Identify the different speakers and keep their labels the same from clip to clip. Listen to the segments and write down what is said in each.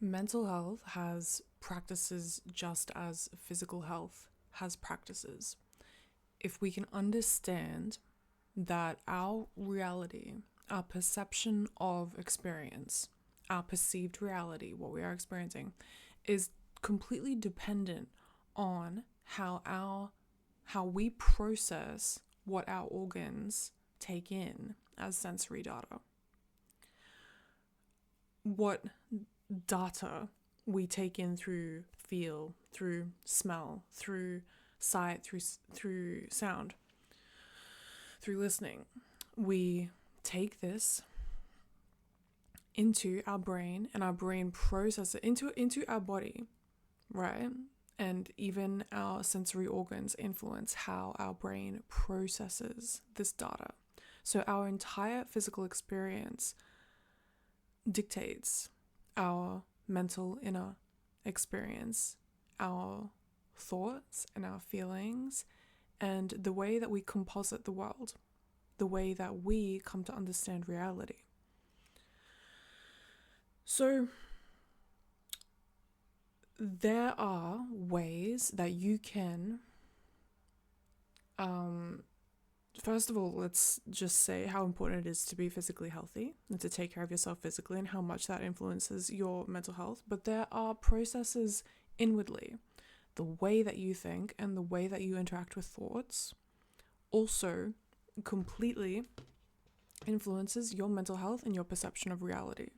Speaker 1: Mental health has practices just as physical health has practices. If we can understand that our reality, our perception of experience, our perceived reality, what we are experiencing, is completely dependent on how we process what our organs take in as sensory data. What data we take in through feel, through smell, through sight, through sound, through listening. We take this into our brain, and our brain processes it into our body, right? And even our sensory organs influence how our brain processes this data. So our entire physical experience dictates our mental inner experience, our thoughts and our feelings, and the way that we composite the world, the way that we come to understand reality. So there are ways that you can, first of all, let's just say how important it is to be physically healthy and to take care of yourself physically and how much that influences your mental health. But there are processes inwardly. The way that you think and the way that you interact with thoughts also completely influences your mental health and your perception of reality.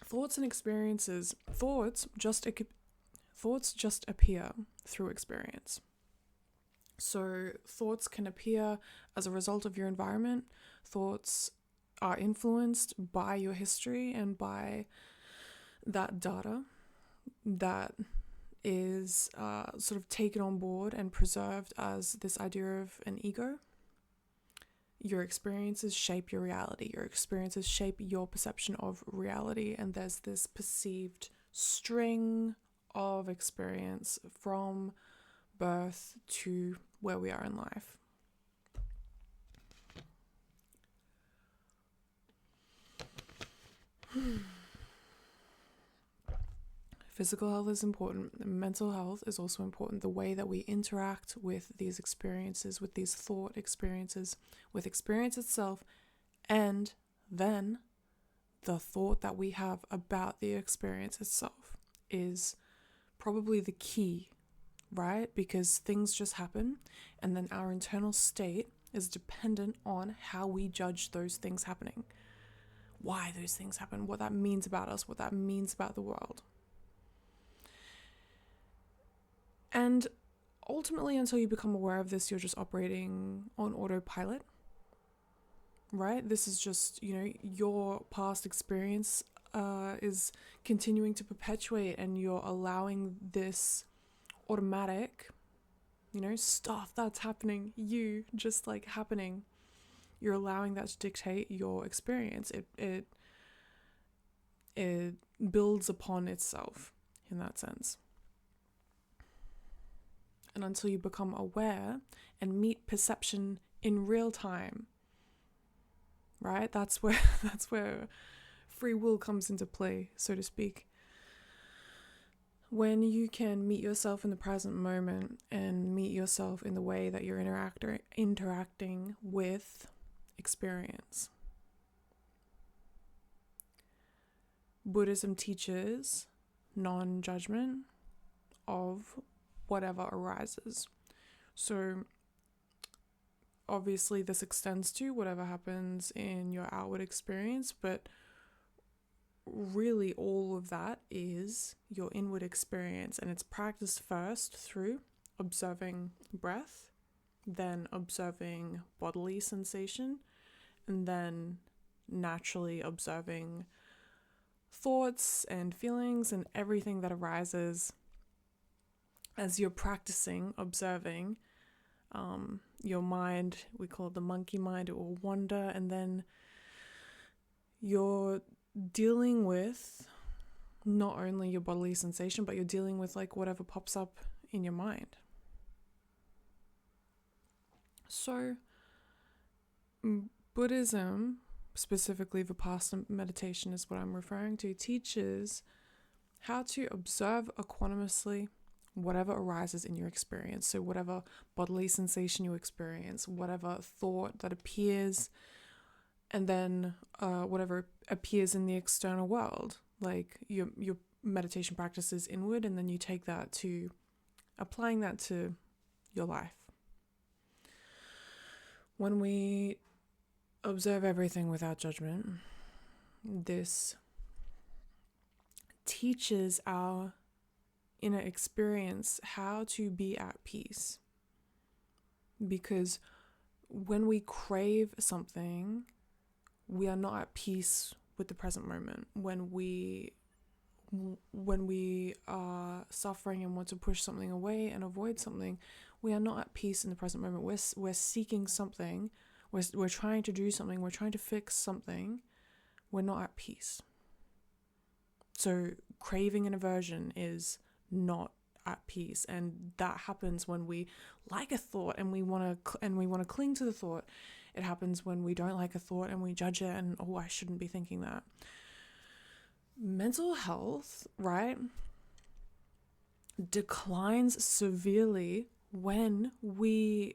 Speaker 1: Thoughts and experiences, thoughts just appear through experience. So thoughts can appear as a result of your environment. Thoughts are influenced by your history and by that data that is sort of taken on board and preserved as this idea of an ego. Your experiences shape your reality. Your experiences shape your perception of reality. And there's this perceived string of experience from birth to where we are in life. Physical health is important. Mental health is also important. The way that we interact with these experiences, with these thought experiences, with experience itself, and then the thought that we have about the experience itself is probably the key, right? Because things just happen, and then our internal state is dependent on how we judge those things happening, why those things happen, what that means about us, what that means about the world. And ultimately, until you become aware of this, you're just operating on autopilot, right? This is just, your past experience is continuing to perpetuate, and you're allowing this automatic, stuff that's happening, just like happening. You're allowing that to dictate your experience. It builds upon itself in that sense. And until you become aware and meet perception in real time, right? That's where free will comes into play, so to speak. When you can meet yourself in the present moment and meet yourself in the way that you're interacting with experience. Buddhism teaches non-judgment of whatever arises. So obviously this extends to whatever happens in your outward experience, but really all of that is your inward experience, and it's practiced first through observing breath, then observing bodily sensation, and then naturally observing thoughts and feelings and everything that arises as you're practicing observing. Your mind, we call it the monkey mind, it will wander, and then you're dealing with not only your bodily sensation, but you're dealing with like whatever pops up in your mind. So Buddhism specifically Vipassana meditation is what I'm referring to, teaches how to observe equanimously whatever arises in your experience. So whatever bodily sensation you experience, whatever thought that appears, and then whatever appears in the external world. Like your meditation practice is inward, and then you take that to applying that to your life. When we observe everything without judgment, this teaches our inner experience how to be at peace. Because when we crave something, we are not at peace with the present moment. When we are suffering and want to push something away and avoid something, we are not at peace in the present moment. We're seeking something, we're trying to do something, we're trying to fix something, we're not at peace. So craving and aversion is not at peace, and that happens when we like a thought and we want to cling to the thought. It happens when we don't like a thought and we judge it and, oh, I shouldn't be thinking that. Mental health, right, declines severely when we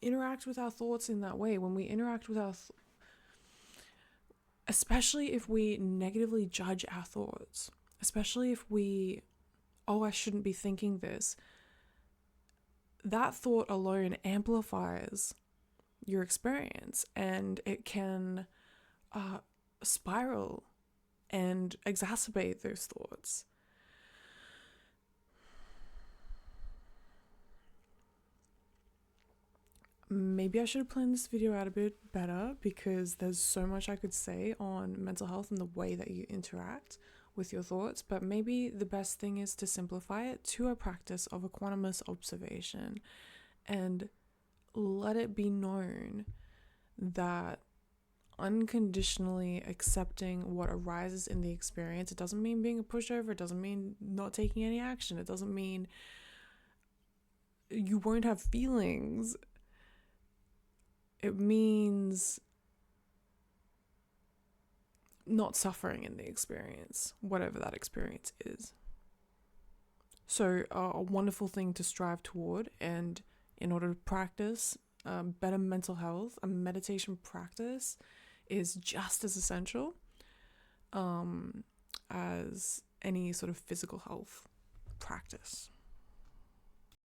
Speaker 1: interact with our thoughts in that way. When we interact with especially if we negatively judge our thoughts, especially if we, oh, I shouldn't be thinking this. That thought alone amplifies your experience, and it can spiral and exacerbate those thoughts. Maybe I should have planned this video out a bit better, because there's so much I could say on mental health and the way that you interact with your thoughts, but maybe the best thing is to simplify it to a practice of equanimous observation and let it be known that unconditionally accepting what arises in the experience, it doesn't mean being a pushover, it doesn't mean not taking any action, it doesn't mean you won't have feelings. It means not suffering in the experience, whatever that experience is. So a wonderful thing to strive toward, and in order to practice better mental health, a meditation practice is just as essential as any sort of physical health practice.